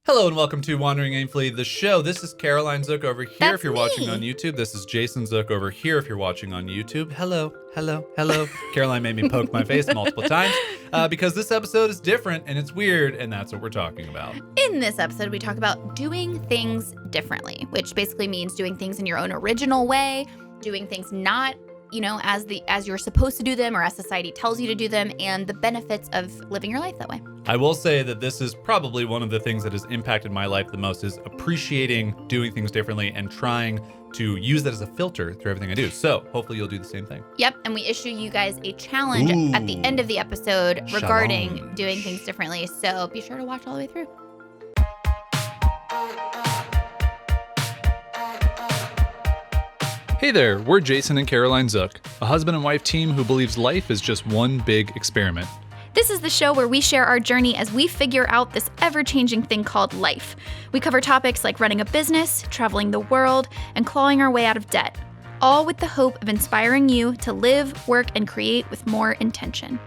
Hello and welcome to Wandering Aimfully, the show. This is Caroline Zook over here That's if you're watching on YouTube. This is Jason Zook over here if you're watching on YouTube. Hello. Caroline made me poke my face multiple times because this episode is different and it's weird, and that's what we're talking about. In this episode, we talk about doing things differently, which basically means doing things in your own original way, doing things not, as you're supposed to do them or as society tells you to do them, and the benefits of living your life that way. I will say that this is probably one of the things that has impacted my life the most, is appreciating doing things differently and trying to use that as a filter through everything I do. So hopefully you'll do the same thing. Yep, and we issue you guys a challenge at the end of the episode regarding doing things differently. So be sure to watch all the way through. Hey there, we're Jason and Caroline Zook, a husband and wife team who believes life is just one big experiment. This is the show where we share our journey as we figure out this ever-changing thing called life. We cover topics like running a business, traveling the world, and clawing our way out of debt, all with the hope of inspiring you to live, work, and create with more intention.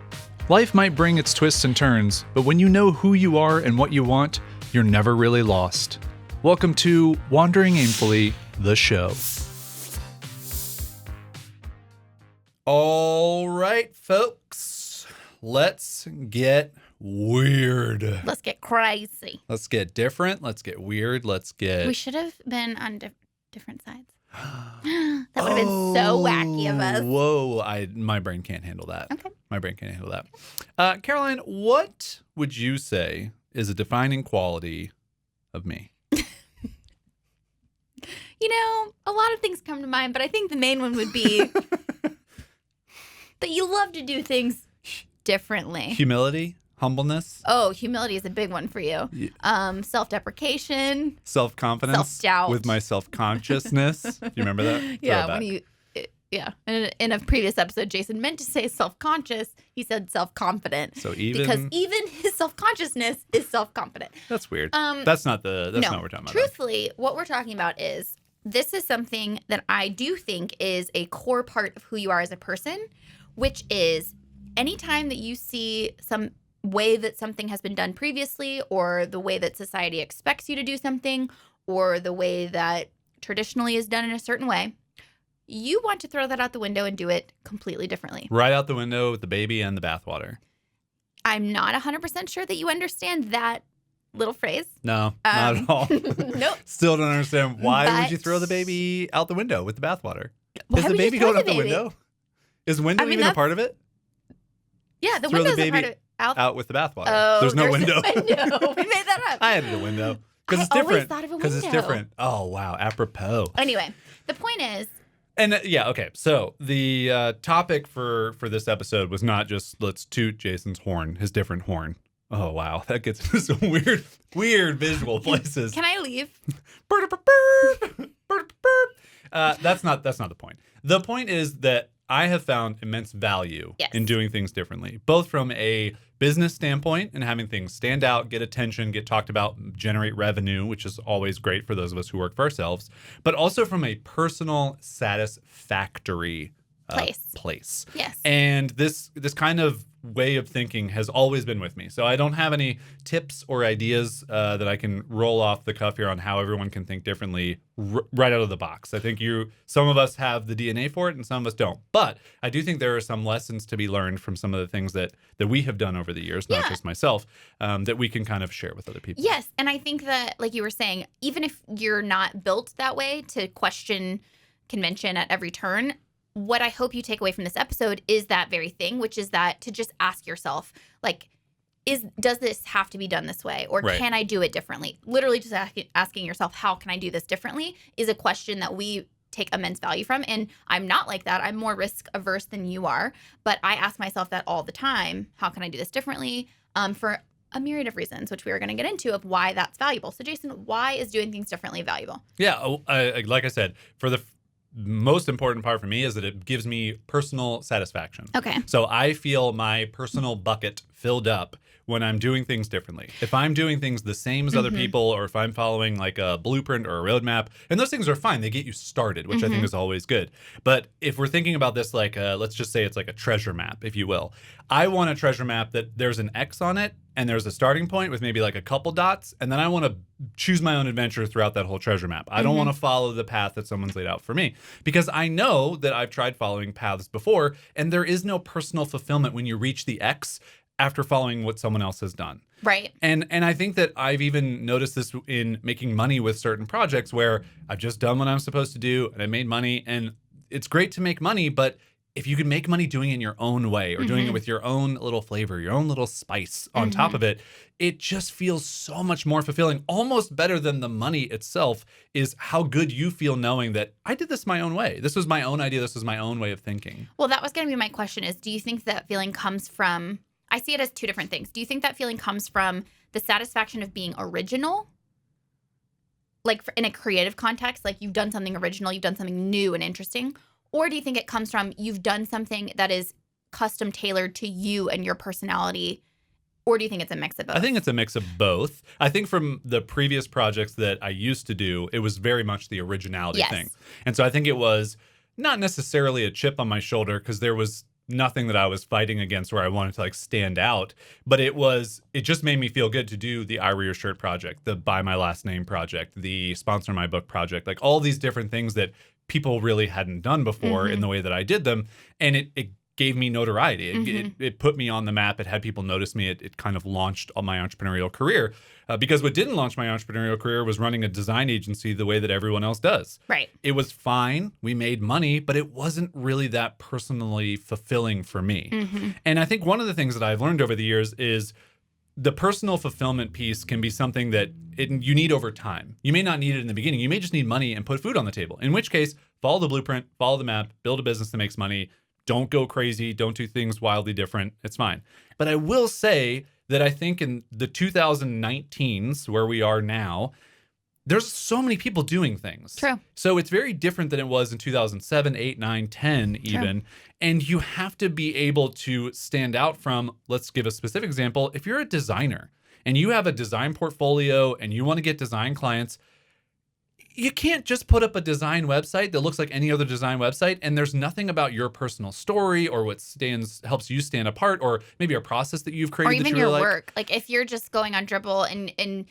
Life might bring its twists and turns, but when you know who you are and what you want, you're never really lost. Welcome to Wandering Aimfully, the show. All right, folks, let's get weird. Let's get crazy. Let's get different. Let's get weird. We should have been on different sides. That would have been so wacky of us. Whoa, my brain can't handle that. Okay. My brain can't handle that. Caroline, what would you say is a defining quality of me? A lot of things come to mind, but I think the main one would be that you love to do things differently. Humility, humbleness. Oh, humility is a big one for you. Yeah. Self-deprecation. Self-confidence. Self-doubt. With my self-consciousness. Do you remember that? Yeah, in a previous episode, Jason meant to say self-conscious. He said self-confident. So because even his self-consciousness is self-confident. That's weird. That's not what we're talking about. Truthfully, what we're talking about is this is something that I do think is a core part of who you are as a person, which is anytime that you see some way that something has been done previously, or the way that society expects you to do something, or the way that traditionally is done in a certain way, you want to throw that out the window and do it completely differently. Right out the window with the baby and the bathwater. I'm not 100% sure that you understand that little phrase. No, not at all. Nope. Still don't understand why would you throw the baby out the window with the bathwater? Is the baby going out the window? Is window even a part of it? Yeah, the throw window's the baby a part of out with the bathwater. Oh, there's no window. We made that up. I added a window because it's I always different. thought of a Because it's window. different. Oh wow, apropos. Anyway, the point is. And okay. So the topic for this episode was not just let's toot Jason's horn, his different horn. Oh wow, that gets into some weird visual places. Can I leave? That's not the point. The point is that I have found immense value in doing things differently, both from a business standpoint and having things stand out, get attention, get talked about, generate revenue, which is always great for those of us who work for ourselves, but also from a personal satisfactory place. Yes. And this kind of way of thinking has always been with me. So I don't have any tips or ideas that I can roll off the cuff here on how everyone can think differently right out of the box. I think some of us have the DNA for it and some of us don't. But I do think there are some lessons to be learned from some of the things that we have done over the years, not just myself, that we can kind of share with other people. Yes. And I think that, like you were saying, even if you're not built that way to question convention at every turn, what I hope you take away from this episode is that very thing, which is that to just ask yourself, like, does this have to be done this way? Or can I do it differently? Literally just asking yourself, how can I do this differently, is a question that we take immense value from. And I'm not like that. I'm more risk averse than you are. But I ask myself that all the time. How can I do this differently? For a myriad of reasons, which we are going to get into, of why that's valuable. So Jason, why is doing things differently valuable? Yeah. Like I said, for the most important part for me is that it gives me personal satisfaction. Okay. So I feel my personal bucket filled up when I'm doing things differently. If I'm doing things the same as other people, or if I'm following like a blueprint or a roadmap, and those things are fine. They get you started, which I think is always good. But if we're thinking about this like, let's just say it's like a treasure map, if you will. I want a treasure map that there's an X on it, and there's a starting point with maybe like a couple dots, and then I want to choose my own adventure throughout that whole treasure map. I don't want to follow the path that someone's laid out for me, because I know that I've tried following paths before, and there is no personal fulfillment when you reach the X after following what someone else has done. Right. And I think that I've even noticed this in making money with certain projects where I've just done what I'm supposed to do, and I made money, and it's great to make money, but if you can make money doing it in your own way, or doing it with your own little flavor, your own little spice on top of it, it just feels so much more fulfilling. Almost better than the money itself is how good you feel knowing that I did this my own way. This was my own idea. This was my own way of thinking. Well, that was going to be my question is, do you think that feeling comes from, I see it as two different things. Do you think that feeling comes from the satisfaction of being original? Like in a creative context, like you've done something original, you've done something new and interesting? Or do you think it comes from you've done something that is custom tailored to you and your personality? Or do you think it's a mix of both? I think it's a mix of both. I think from the previous projects that I used to do, it was very much the originality thing. And so I think it was not necessarily a chip on my shoulder, because there was nothing that I was fighting against where I wanted to like stand out, but it just made me feel good to do the I Wear Your Shirt project, the Buy My Last Name project, the Sponsor My Book project, like all these different things that people really hadn't done before in the way that I did them. And it gave me notoriety. It put me on the map. It had people notice me. It kind of launched my entrepreneurial career. Because what didn't launch my entrepreneurial career was running a design agency the way that everyone else does. Right. It was fine. We made money, but it wasn't really that personally fulfilling for me. And I think one of the things that I've learned over the years is the personal fulfillment piece can be something that you need over time. You may not need it in the beginning. You may just need money and put food on the table, in which case, follow the blueprint, follow the map, build a business that makes money. Don't go crazy. Don't do things wildly different. It's fine. But I will say that I think in the 2019s, where we are now, there's so many people doing things. True. So it's very different than it was in 2007, 8, 9, 10 even. True. And you have to be able to stand out from, let's give a specific example. If you're a designer and you have a design portfolio and you want to get design clients, you can't just put up a design website that looks like any other design website and there's nothing about your personal story or what helps you stand apart, or maybe a process that you've created, or even that you your really work. Like if you're just going on Dribbble and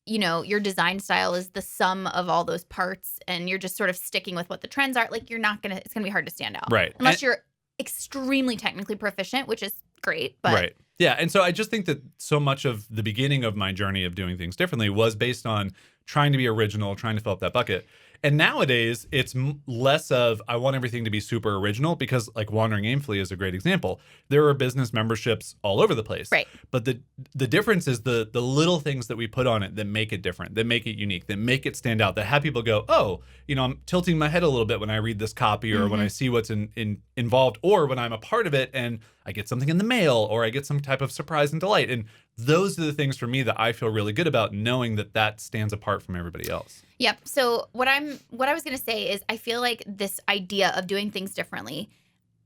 you know, your design style is the sum of all those parts and you're just sort of sticking with what the trends are, like it's gonna be hard to stand out. Right. Unless you're extremely technically proficient, which is great. But right. Yeah. And so I just think that so much of the beginning of my journey of doing things differently was based on trying to be original, trying to fill up that bucket. And nowadays, it's less of, I want everything to be super original, because like Wandering Aimfully is a great example. There are business memberships all over the place. Right. But the difference is the little things that we put on it that make it different, that make it unique, that make it stand out, that have people go, oh, you know, I'm tilting my head a little bit when I read this copy, or when I see what's involved, or when I'm a part of it and I get something in the mail, or I get some type of surprise and delight. And those are the things for me that I feel really good about, knowing that stands apart from everybody else. Yep. So what I was going to say is I feel like this idea of doing things differently,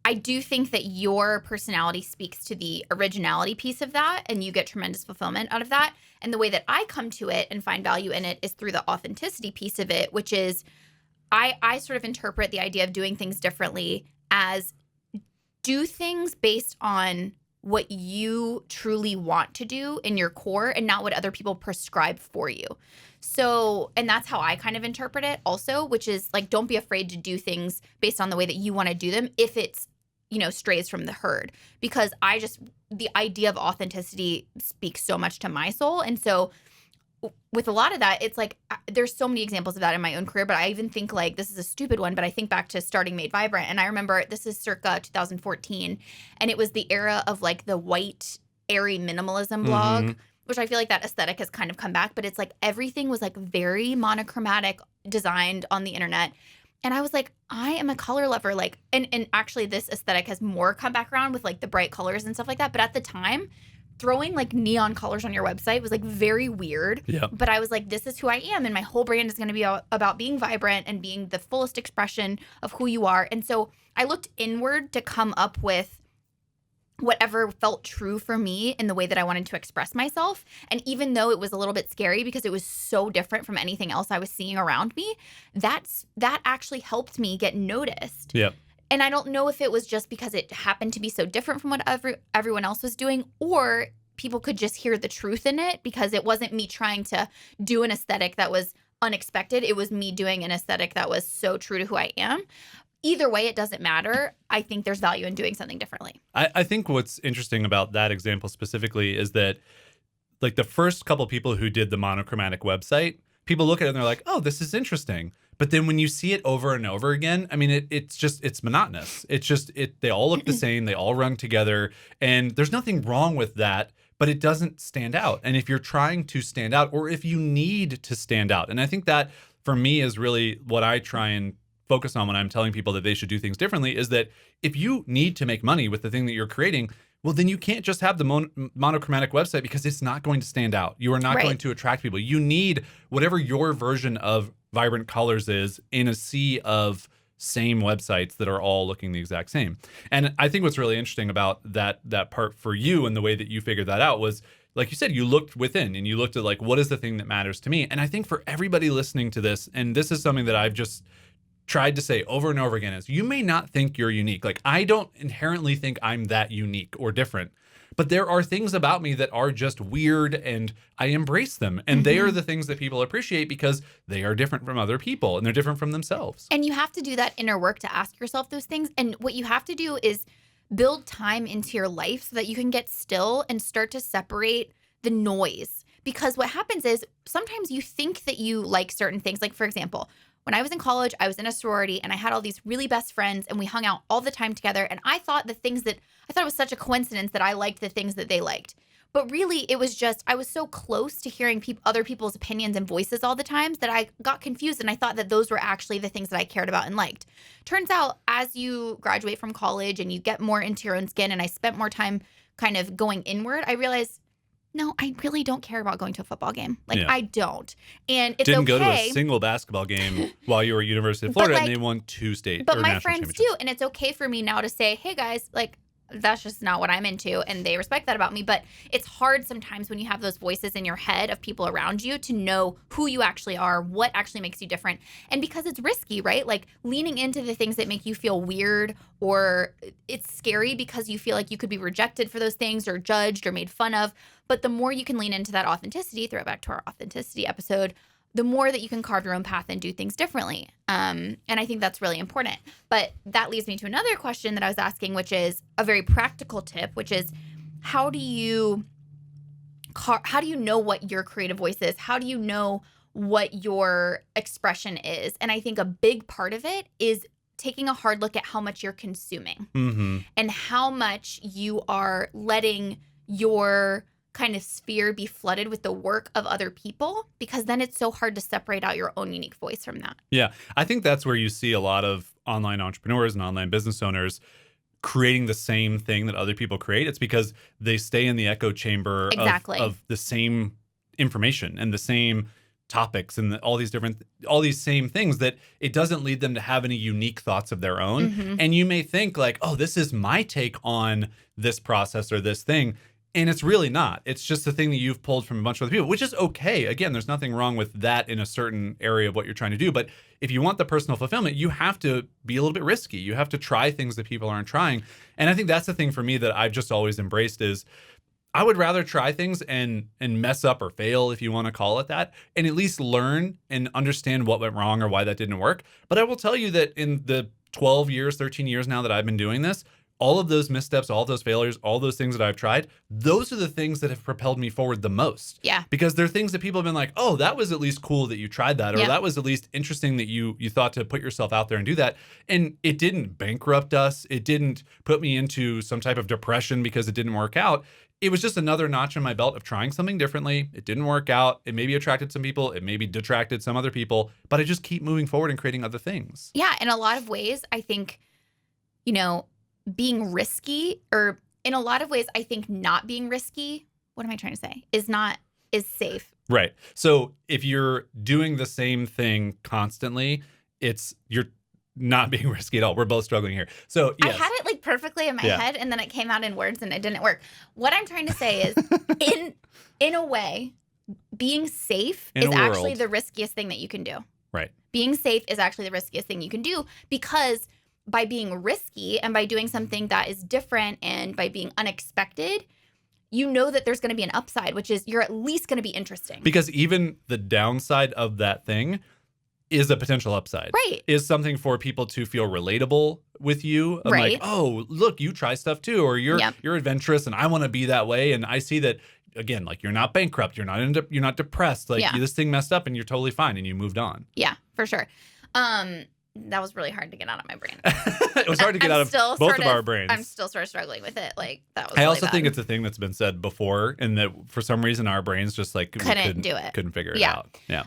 I do think that your personality speaks to the originality piece of that, and you get tremendous fulfillment out of that. And the way that I come to it and find value in it is through the authenticity piece of it, which is I sort of interpret the idea of doing things differently as do things based on what you truly want to do in your core and not what other people prescribe for you. So, and that's how I kind of interpret it also, which is like, don't be afraid to do things based on the way that you want to do them if it's, you know, strays from the herd. Because the idea of authenticity speaks so much to my soul. And so with a lot of that, it's like there's so many examples of that in my own career, but I even think like this is a stupid one, but I think back to starting Made Vibrant. And I remember this is circa 2014, and it was the era of like the white, airy minimalism blog, which I feel like that aesthetic has kind of come back, but it's like everything was like very monochromatic, designed on the internet. And I was like, I am a color lover. Like, and actually this aesthetic has more come back around with like the bright colors and stuff like that. But at the time, throwing like neon colors on your website was like very weird. Yeah. But I was like, this is who I am. And my whole brand is going to be about being vibrant and being the fullest expression of who you are. And so I looked inward to come up with whatever felt true for me in the way that I wanted to express myself. And even though it was a little bit scary because it was so different from anything else I was seeing around me, that actually helped me get noticed. Yeah. And I don't know if it was just because it happened to be so different from what everyone else was doing, or people could just hear the truth in it because it wasn't me trying to do an aesthetic that was unexpected. It was me doing an aesthetic that was so true to who I am. Either way, it doesn't matter. I think there's value in doing something differently. I think what's interesting about that example specifically is that, like, the first couple people who did the monochromatic website, people look at it and they're like, oh, this is interesting. But then when you see it over and over again, I mean, it's monotonous. They all look the same. They all run together. And there's nothing wrong with that, but it doesn't stand out. And if you're trying to stand out, or if you need to stand out, and I think that for me is really what I try and focus on when I'm telling people that they should do things differently, is that if you need to make money with the thing that you're creating, well, then you can't just have the monochromatic website, because it's not going to stand out. You are not going to attract people. You need whatever your version of vibrant colors is in a sea of same websites that are all looking the exact same. And I think what's really interesting about that part for you and the way that you figured that out was, like you said, you looked within and you looked at, like, what is the thing that matters to me? And I think for everybody listening to this, and this is something that I've just tried to say over and over again, is you may not think you're unique. Like, I don't inherently think I'm that unique or different, but there are things about me that are just weird, and I embrace them. And they are the things that people appreciate because they are different from other people and they're different from themselves. And you have to do that inner work to ask yourself those things. And what you have to do is build time into your life so that you can get still and start to separate the noise. Because what happens is sometimes you think that you like certain things. Like, for example, when I was in college, I was in a sorority and I had all these really best friends and we hung out all the time together. And I thought it was such a coincidence that I liked the things that they liked. But really, it was just, I was so close to hearing other people's opinions and voices all the time that I got confused, and I thought that those were actually the things that I cared about and liked. Turns out, as you graduate from college and you get more into your own skin, and I spent more time kind of going inward, I realized, no, I really don't care about going to a football game. Like, I don't. And it's Didn't okay. go to a single basketball game while you were at University of Florida, and they won 2 state But or my national friends championships. do, and it's okay for me now to say, hey guys, like, that's just not what I'm into, and they respect that about me. But it's hard sometimes when you have those voices in your head of people around you to know who you actually are, what actually makes you different. And because it's risky, right? Like, leaning into the things that make you feel weird, or it's scary because you feel like you could be rejected for those things or judged or made fun of. But the more you can lean into that authenticity, throw it back to our authenticity episode, the more that you can carve your own path and do things differently. And I think that's really important. But that leads me to another question that I was asking, which is a very practical tip, which is how do you know what your creative voice is? How do you know what your expression is? And I think a big part of it is taking a hard look at how much you're consuming and how much you are letting your kind of sphere be flooded with the work of other people, because then it's so hard to separate out your own unique voice from that. Yeah, I think that's where you see a lot of online entrepreneurs and online business owners creating the same thing that other people create. It's because they stay in the echo chamber of the same information and the same topics and all these same things, that it doesn't lead them to have any unique thoughts of their own. And you may think like, oh, this is my take on this process or this thing. And it's really not. It's just the thing that you've pulled from a bunch of other people, which is okay. Again, there's nothing wrong with that in a certain area of what you're trying to do. But if you want the personal fulfillment, you have to be a little bit risky. You have to try things that people aren't trying. And I think that's the thing for me that I've just always embraced is I would rather try things and mess up or fail, if you want to call it that, and at least learn and understand what went wrong or why that didn't work. But I will tell you that in the 12 years, 13 years now that I've been doing this, all of those missteps, all of those failures, all those things that I've tried, those are the things that have propelled me forward the most. Yeah. Because they're things that people have been like, oh, that was at least cool that you tried that, or that was at least interesting that you thought to put yourself out there and do that. And it didn't bankrupt us. It didn't put me into some type of depression because it didn't work out. It was just another notch in my belt of trying something differently. It didn't work out. It maybe attracted some people. It maybe detracted some other people. But I just keep moving forward and creating other things. Yeah. In a lot of ways, I think, being risky, or in a lot of ways, I think not being risky, what am I trying to say, is safe. Right. So if you're doing the same thing constantly, you're not being risky at all. We're both struggling here. So yes. I had it like perfectly in my Yeah. head, and then it came out in words and it didn't work. What I'm trying to say is, in a way, being safe In is a actually world. the riskiest thing that you can do. Right. Being safe is actually the riskiest thing you can do, because by being risky and by doing something that is different and by being unexpected, you know that there's going to be an upside, which is you're at least going to be interesting. Because even the downside of that thing is a potential upside. Right. Is something for people to feel relatable with you. I'm Right. like, oh, look, you try stuff too, or you're adventurous, and I want to be that way. And I see that, again, like, you're not bankrupt, you're not depressed, like, this thing messed up, and you're totally fine, and you moved on. Yeah, for sure. That was really hard to get out of my brain. It was hard to get out of both of our brains. I'm still sort of struggling with it. Like, that was I really also bad. think it's a thing that's been said before, and that for some reason our brains just like couldn't do it. Couldn't figure it out. Yeah.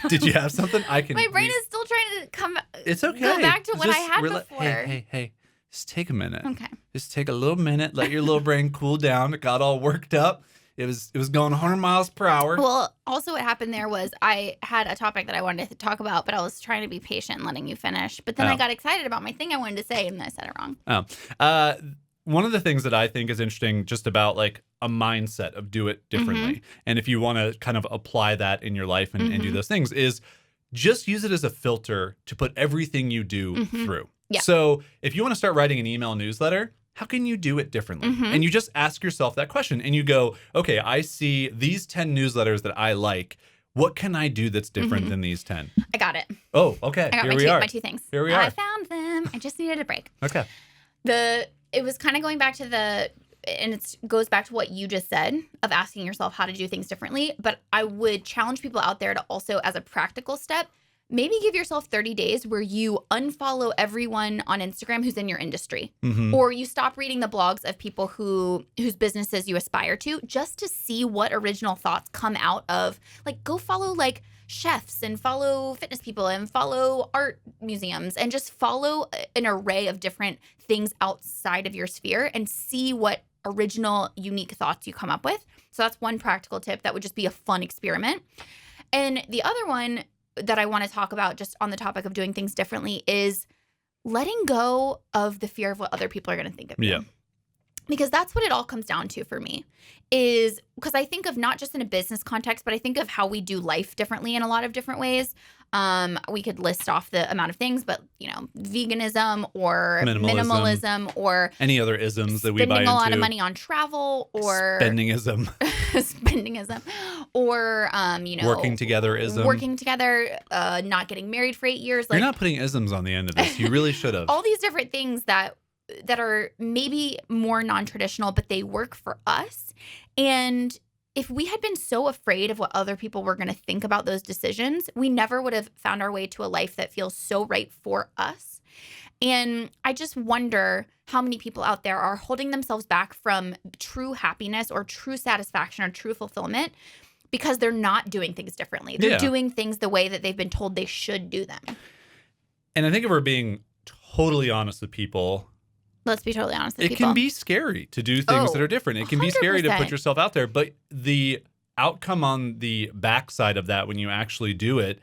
Did you have something? I can. My brain is still trying to come. It's okay. Go back to what I Just had before. Hey. Just take a minute. Okay. Just take a little minute. Let your little brain cool down. It got all worked up. It was going 100 miles per hour. Well, also what happened there was I had a topic that I wanted to talk about, but I was trying to be patient and letting you finish. But then I got excited about my thing I wanted to say, and then I said it wrong. One of the things that I think is interesting just about like a mindset of do it differently. And if you want to kind of apply that in your life and do those things, is just use it as a filter to put everything you do through. Yeah. So if you want to start writing an email newsletter, how can you do it differently? And you just ask yourself that question and you go, okay, I see these 10 newsletters that I like. What can I do that's different than these 10? I got it. Oh, okay. I got my two things. Here we are. I found them. I just needed a break. Okay. It was kind of going back to and it goes back to what you just said of asking yourself how to do things differently. But I would challenge people out there to also, as a practical step, maybe give yourself 30 days where you unfollow everyone on Instagram who's in your industry, or you stop reading the blogs of people whose businesses you aspire to, just to see what original thoughts come out of. Like, go follow like chefs and follow fitness people and follow art museums and just follow an array of different things outside of your sphere and see what original, unique thoughts you come up with. So that's one practical tip that would just be a fun experiment. And the other one that I want to talk about just on the topic of doing things differently is letting go of the fear of what other people are going to think of you. Yeah. Because that's what it all comes down to for me, is because I think of not just in a business context, but I think of how we do life differently in a lot of different ways. We could list off the amount of things, but, veganism or minimalism or any other isms that we buy into. Spending a lot of money on travel or spendingism. Spendingism or, working together-ism. Working together, not getting married for 8 years. You're not putting isms on the end of this. You really should have. All these different things that are maybe more non-traditional, but they work for us. And if we had been so afraid of what other people were going to think about those decisions, we never would have found our way to a life that feels so right for us. And I just wonder how many people out there are holding themselves back from true happiness or true satisfaction or true fulfillment because they're not doing things differently. They're doing things the way that they've been told they should do them. And I think if we're being totally honest with people, let's be totally honest with it people. can be scary to do things that are different. It can be scary to put yourself out there. But the outcome on the backside of that when you actually do it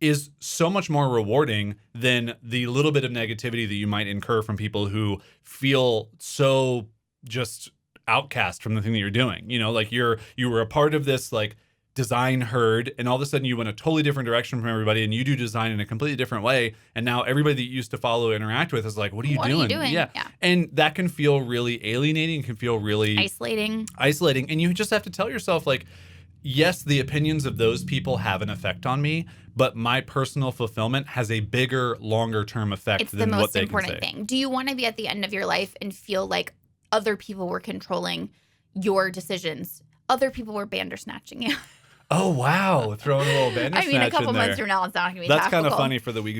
is so much more rewarding than the little bit of negativity that you might incur from people who feel so just outcast from the thing that you're doing. Like you were a part of this like design herd, and all of a sudden you went a totally different direction from everybody, and you do design in a completely different way, and now everybody that you used to follow interact with is like, what are you doing? Yeah. And that can feel really alienating, can feel really isolating, and you just have to tell yourself, like, yes, the opinions of those people have an effect on me, but my personal fulfillment has a bigger, longer term effect than what they can say. It's the most important thing. Do you want to be at the end of your life and feel like other people were controlling your decisions? Other people were bandersnatching you. Oh, wow. Throwing a little bandersnatch a couple months from now, it's not going to be That's kind of funny for we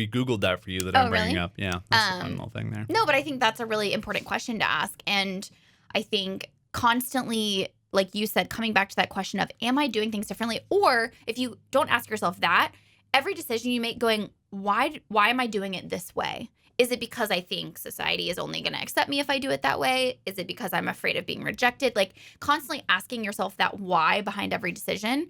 Googled that for you that I'm bringing really? up. Yeah, that's a fun little thing there. No, but I think that's a really important question to ask. And I think constantly, like you said, coming back to that question of, am I doing things differently? Or if you don't ask yourself that, every decision you make going, why am I doing it this way? Is it because I think society is only going to accept me if I do it that way? Is it because I'm afraid of being rejected? Like, constantly asking yourself that why behind every decision.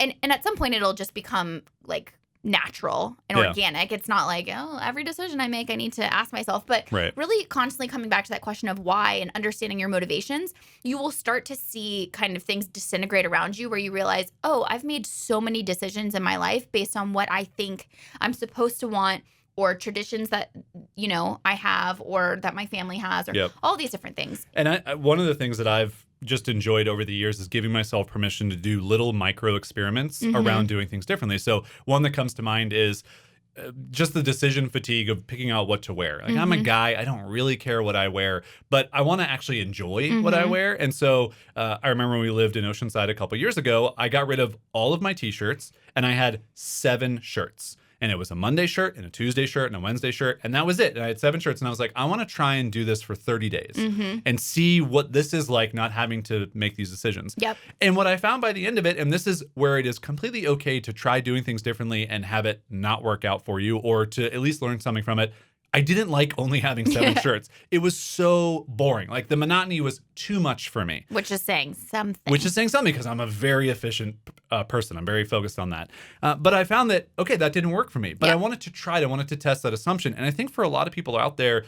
And at some point it'll just become like natural and organic. It's not like, oh, every decision I make, I need to ask myself. But really constantly coming back to that question of why and understanding your motivations, you will start to see kind of things disintegrate around you where you realize, oh, I've made so many decisions in my life based on what I think I'm supposed to want, or traditions that, you know, I have or that my family has, or all these different things. And one of the things that I've just enjoyed over the years is giving myself permission to do little micro experiments around doing things differently. So one that comes to mind is just the decision fatigue of picking out what to wear. Like I'm a guy, I don't really care what I wear, but I want to actually enjoy what I wear. And so I remember when we lived in Oceanside a couple years ago, I got rid of all of my t-shirts and I had 7 shirts. And it was a Monday shirt and a Tuesday shirt and a Wednesday shirt. And that was it. And I had 7 shirts. And I was like, I want to try and do this for 30 days and see what this is like not having to make these decisions. And what I found by the end of it, and this is where it is completely okay to try doing things differently and have it not work out for you, or to at least learn something from it. I didn't like only having 7 shirts. It was so boring. Like the monotony was too much for me. Which is saying something. Which is saying something because I'm a very efficient person. I'm very focused on that. But I found that, okay, that didn't work for me. But I wanted to try it. I wanted to test that assumption. And I think for a lot of people out there,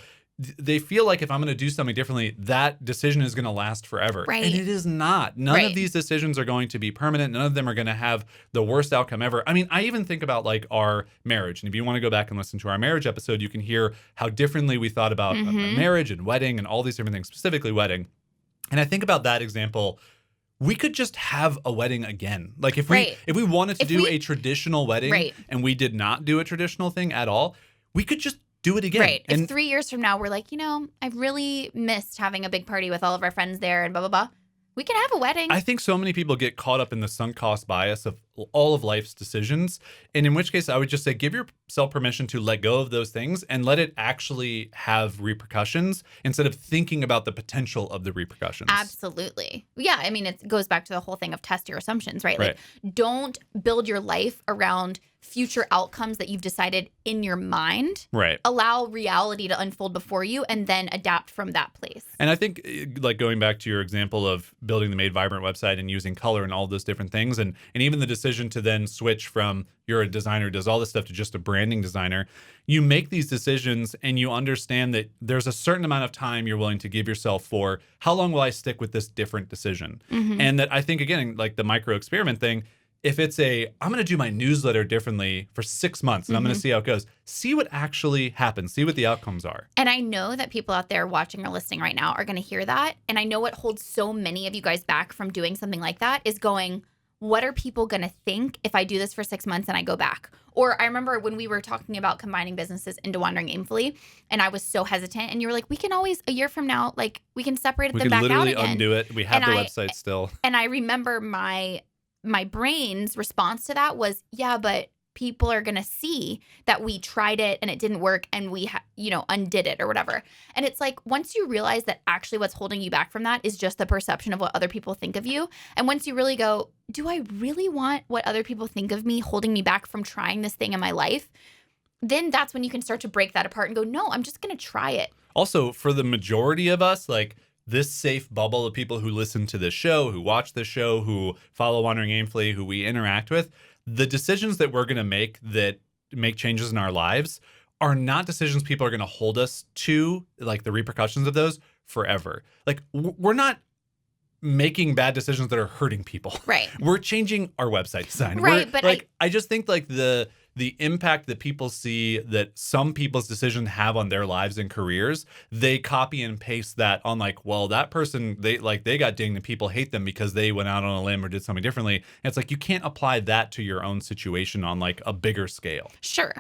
they feel like if I'm going to do something differently, that decision is going to last forever. And it is not. None of these decisions are going to be permanent. None of them are going to have the worst outcome ever. I mean, I even think about like our marriage. And if you want to go back and listen to our marriage episode, you can hear how differently we thought about marriage and wedding and all these different things, specifically wedding. And I think about that example. We could just have a wedding again. Like if we wanted to do a traditional wedding and we did not do a traditional thing at all, we could just do it again. And if 3 years from now, we're like, you know, I really missed having a big party with all of our friends there and blah, blah, blah. We can have a wedding. I think so many people get caught up in the sunk cost bias of all of life's decisions. And in which case, I would just say, give yourself permission to let go of those things and let it actually have repercussions instead of thinking about the potential of the repercussions. Absolutely. Yeah. I mean, it goes back to the whole thing of test your assumptions, right? Like, don't build your life around future outcomes that you've decided in your mind. Allow reality to unfold before you and then adapt from that place. And I think, like, going back to your example of building the Made Vibrant website and using color and all those different things, and even the decision to then switch from you're a designer who does all this stuff to just a branding designer, you make these decisions and you understand that there's a certain amount of time you're willing to give yourself for how long will I stick with this different decision. And that I think, again, like the micro experiment thing, if it's I'm going to do my newsletter differently for 6 months and I'm going to see how it goes, see what actually happens, see what the outcomes are. And I know that people out there watching or listening right now are going to hear that. And I know what holds so many of you guys back from doing something like that is going, what are people going to think if I do this for 6 months and I go back? Or I remember when we were talking about combining businesses into Wandering Aimfully, and I was so hesitant. And you were like, we can always, a year from now, like we can separate them back out again. We can literally undo it. We have the website still. And I remember my brain's response to that was, yeah, but people are going to see that we tried it and it didn't work and we, undid it or whatever. And it's like, once you realize that actually what's holding you back from that is just the perception of what other people think of you. And once you really go, do I really want what other people think of me holding me back from trying this thing in my life? Then that's when you can start to break that apart and go, no, I'm just going to try it. Also, for the majority of us, like, this safe bubble of people who listen to this show, who watch this show, who follow Wandering Aimfully, who we interact with, the decisions that we're going to make that make changes in our lives are not decisions people are going to hold us to, like the repercussions of those, forever. Like, we're not making bad decisions that are hurting people. We're changing our website design. But like, I just think like the impact that people see that some people's decisions have on their lives and careers, they copy and paste that on like, well, that person, they got dinged and people hate them because they went out on a limb or did something differently. And it's like, you can't apply that to your own situation on like a bigger scale. Sure.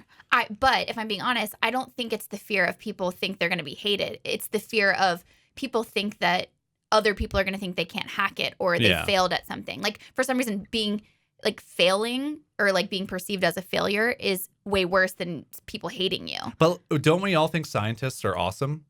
But if I'm being honest, I don't think it's the fear of people think they're going to be hated. It's the fear of people think that other people are going to think they can't hack it or they failed at something. Like, for some reason, being like failing or like being perceived as a failure is way worse than people hating you. But don't we all think scientists are awesome?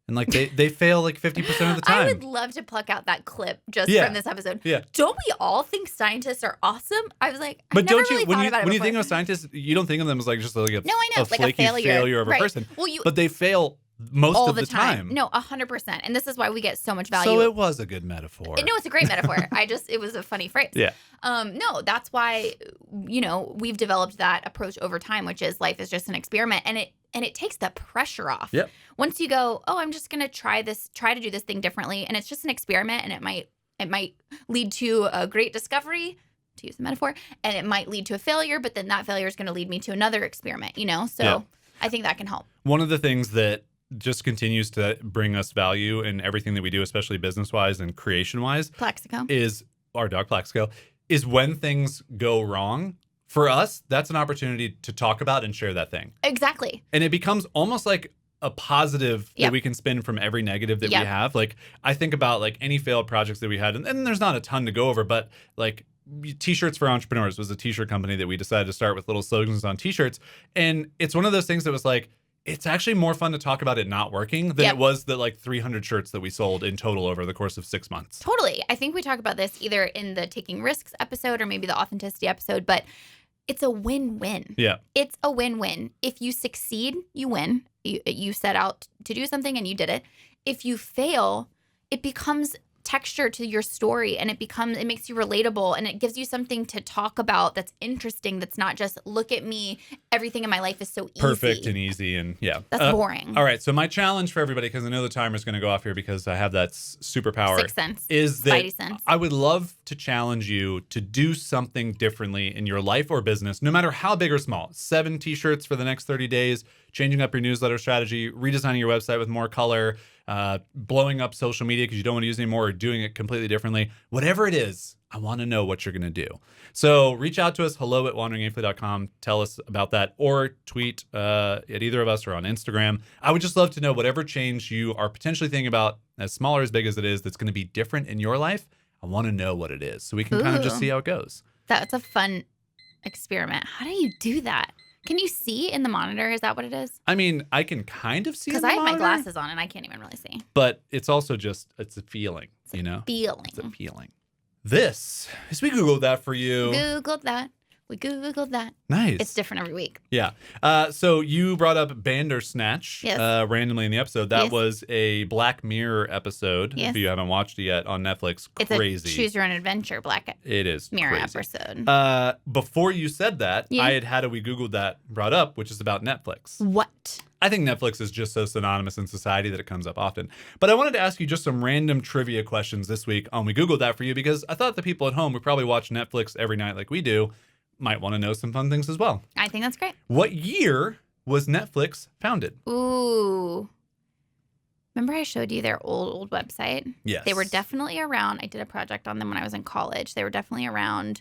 And like they fail like 50% of the time. I would love to pluck out that clip just from this episode. Don't we all think scientists are awesome? I was like, but never don't you, really thought about it when you before. think of scientists, you don't think of them as like just like a, no, I know, a flaky like a failure of a person. Well, but they fail most all of the time. No, 100%. And this is why we get so much value. So it was a good metaphor. No, it's a great metaphor. It was a funny phrase. Yeah. No, that's why we've developed that approach over time, which is life is just an experiment, and it takes the pressure off. Yep. Once you go, oh, I'm just gonna try to do this thing differently, and it's just an experiment, and it might lead to a great discovery, to use the metaphor, and it might lead to a failure, but then that failure is going to lead me to another experiment. So Yeah. I think that can help. One of the things that just continues to bring us value in everything that we do, especially business-wise and creation-wise, Plaxico. is our dog Plaxico, is when things go wrong. For us, that's an opportunity to talk about and share that thing. Exactly. And it becomes almost like a positive that Yep. we can spin from every negative that Yep. we have. Like, I think about like any failed projects that we had, and there's not a ton to go over, but like T-shirts for Entrepreneurs was a T-shirt company that we decided to start with little slogans on T-shirts. And it's one of those things that was like, it's actually more fun to talk about it not working than Yep. it was the like 300 shirts that we sold in total over the course of 6 months. Totally. I think we talk about this either in the Taking Risks episode or maybe the Authenticity episode, but it's a win-win. Yeah. It's a win-win. If you succeed, you win. You set out to do something and you did it. If you fail, it becomes texture to your story, and it makes you relatable, and it gives you something to talk about that's interesting, that's not just look at me, everything in my life is so easy. Perfect and easy, and yeah. That's boring. All right, so my challenge for everybody, because I know the timer's going to go off here because I have that superpower, Sixth sense. is that Spidey sense. I would love to challenge you to do something differently in your life or business, no matter how big or small. 7 T-shirts for the next 30 days, changing up your newsletter strategy, redesigning your website with more color, blowing up social media because you don't want to use it anymore, or doing it completely differently. Whatever it is, I want to know what you're going to do. So reach out to us, hello@wanderingaimfully.com. Tell us about that, or tweet at either of us or on Instagram. I would just love to know whatever change you are potentially thinking about, as small or as big as it is, that's going to be different in your life. I want to know what it is so we can kind of just see how it goes. That's a fun experiment. How do you do that? Can you see in the monitor? Is that what it is? I mean, I can kind of see Because in I the have my monitor, glasses on and I can't even really see. but it's also just, it's a feeling, you know? Feeling. It's a feeling. This is, we Googled that for you. Googled that. We Googled that. Nice. It's different every week. Yeah. So you brought up Bandersnatch Yes. randomly in the episode. That Yes. was a Black Mirror episode. Yes. If you haven't watched it yet on Netflix, It's crazy. a choose your own adventure Black It is Mirror crazy. episode. Before you said that, Yeah. I had a We Googled that brought up, which is about Netflix. What? I think Netflix is just so synonymous in society that it comes up often. But I wanted to ask you just some random trivia questions this week on We Googled that for you, because I thought the people at home who probably watch Netflix every night like we do might want to know some fun things as well. I think that's great. What year was Netflix founded? Ooh. Remember I showed you their old website? Yes. They were definitely around. I did a project on them when I was in college. They were definitely around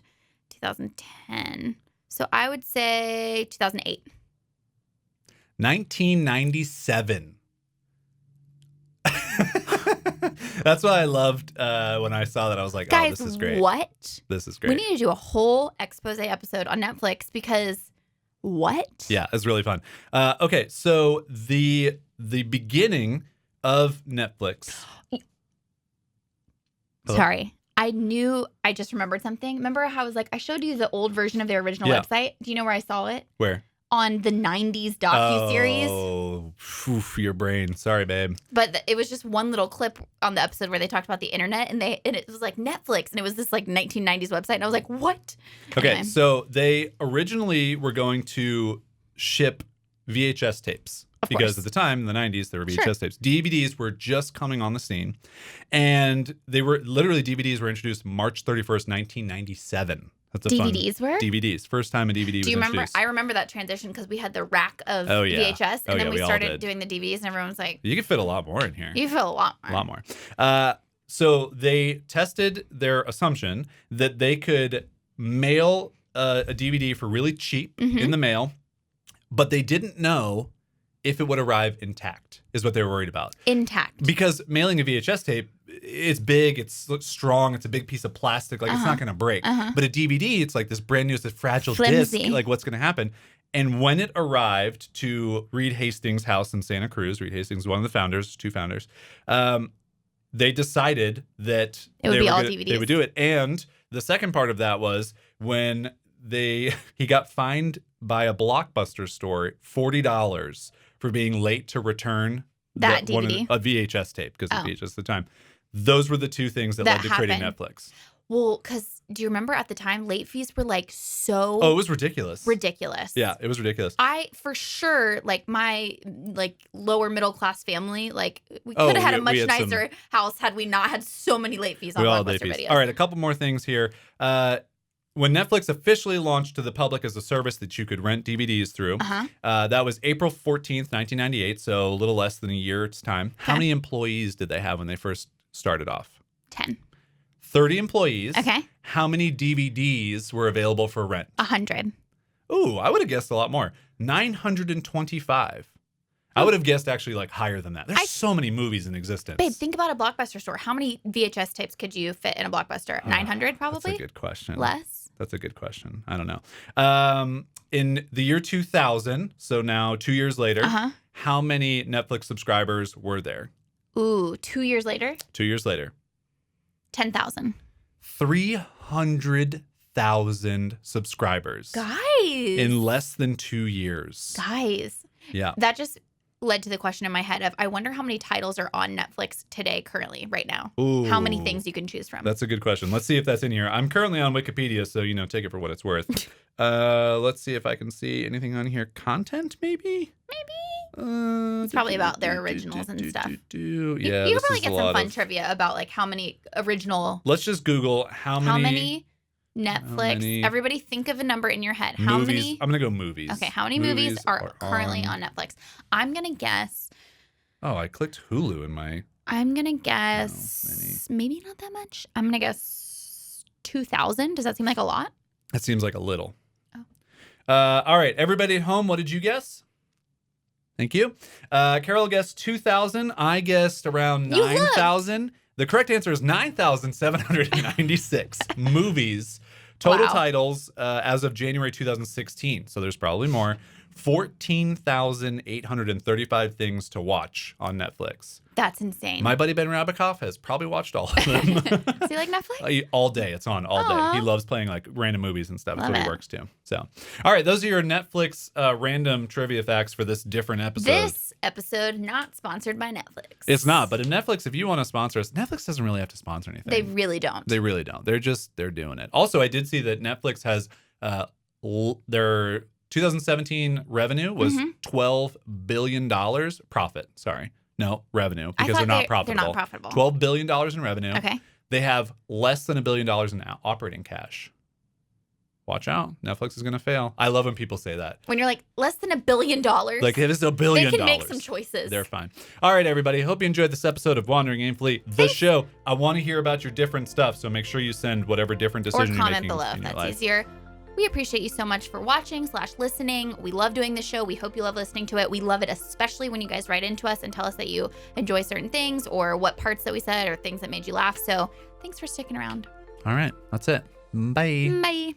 2010. So I would say 2008. 1997. That's what I loved when I saw that. I was like, Guys, oh, this is great. what? This is great. We need to do a whole expose episode on Netflix because what? Yeah, it's really fun. Okay, so the beginning of Netflix. Hello? Sorry. I just remembered something. Remember how I was like, I showed you the old version of their original Yeah. website? Do you know where I saw it? Where? On the 90s docuseries. Oh, your brain. Sorry, babe. But it was just one little clip on the episode where they talked about the internet, and it was like Netflix, and it was this like 1990s website, and I was like, what? Okay, Anyway. so they originally were going to ship VHS tapes. Of Because course. at the time, in the 90s, there were VHS Sure. tapes. DVDs were just coming on the scene. And they were literally, DVDs were introduced March 31st, 1997. That's a DVDs fun, were? DVDs. First time a DVD was Do you remember? introduced. I rember that transition because we had the rack of Oh, yeah. VHS, Oh, and then yeah, we we all started did. doing the DVDs, and everyone was like, You could fit a lot more in here. you feel a lot more. A lot more. So they tested their assumption that they could mail a DVD for really cheap Mhm. in the mail, but they didn't know if it would arrive intact, is what they were worried about. Intact. Because mailing a VHS tape, it's big, it's strong, it's a big piece of plastic, like it's not going to break. Uh-huh. But a DVD, it's like this brand new, it's a fragile Flimsy. disc, like what's going to happen? And when it arrived to Reed Hastings' house in Santa Cruz, Reed Hastings, one of the founders, 2 founders, they decided that It would they be were all gonna- DVDs. They would do it. And the second part of that was when he got fined by a Blockbuster store $40 for being late to return That one of DVD? a VHS tape, because Oh. of VHS at the time. Those were the 2 things that That led to creating happened. Netflix. Well, because do you remember at the time, late fees were like so Oh, it was ridiculous. ridiculous. Yeah, it was ridiculous. I, for sure, like my like lower middle class family, like we Oh, could have had a we much had some- nicer house had we not had so many late fees on We all had Blockbuster late fees. videos. All right, a couple more things here. When Netflix officially launched to the public as a service that you could rent DVDs through, that was April 14th, 1998, so a little less than a year's time. How Okay. many employees did they have when they first started off? 10. 30 employees. Okay. How many DVDs were available for rent? 100. Ooh, I would have guessed a lot more. 925. I would have guessed actually like higher than that. There's so many movies in existence. Babe, think about a Blockbuster store. How many VHS tapes could you fit in a Blockbuster? 900 probably? That's a good question. Less? That's a good question. I don't know. In the year 2000, so now 2 years later, how many Netflix subscribers were there? Ooh, 2 years later? 2 years later. 10,000. 300,000 subscribers. Guys. In less than 2 years. Guys. Yeah. That just led to the question in my head of, I wonder how many titles are on Netflix today, currently, right now. Ooh, How many things you can choose from. That's a good question. Let's see if that's in here. I'm currently on Wikipedia, so, take it for what it's worth. Let's see if I can see anything on here. Content, maybe? It's probably about their originals and stuff. Yeah, you this probably is get a some lot fun of- trivia about like how many original, Let's just Google how many Netflix. many Everybody think of a number in your head. How movies. many? I'm going to go movies. Okay, how many movies are currently on Netflix? I'm going to guess. Oh, I clicked Hulu in my... I'm going to guess maybe not that much. I'm going to guess 2,000. Does that seem like a lot? That seems like a little. Oh. All right, everybody at home, what did you guess? Thank you. Carol guessed 2,000. I guessed around 9,000. The correct answer is 9,796 movies. Total titles as of January 2016. So there's probably more. 14,835 things to watch on Netflix. That's insane. My buddy Ben Rabikoff has probably watched all of them. Does he like Netflix? All day. It's on all day. He loves playing like random movies and stuff. That's what he works to. So, all right. Those are your Netflix random trivia facts for this different episode. This episode not sponsored by Netflix. It's not. But in Netflix, if you want to sponsor us, Netflix doesn't really have to sponsor anything. They really don't. They really don't. They're doing it. Also, I did see that Netflix has their 2017 revenue was $12 billion profit. Sorry. No, revenue, because they're not profitable. They're not profitable. $12 billion in revenue. Okay. They have less than $1 billion in operating cash. Watch out. Netflix is going to fail. I love when people say that. When you're like, less than $1 billion. Like, it is $1 billion. They can make some choices. They're fine. All right, everybody. Hope you enjoyed this episode of Wandering Aimfully, the show. I want to hear about your different stuff, so make sure you send whatever different decision you're making or comment below in if your that's life. easier. We appreciate you so much for watching / listening. We love doing the show. We hope you love listening to it. We love it, especially when you guys write into us and tell us that you enjoy certain things or what parts that we said or things that made you laugh. So thanks for sticking around. All right. That's it. Bye. Bye.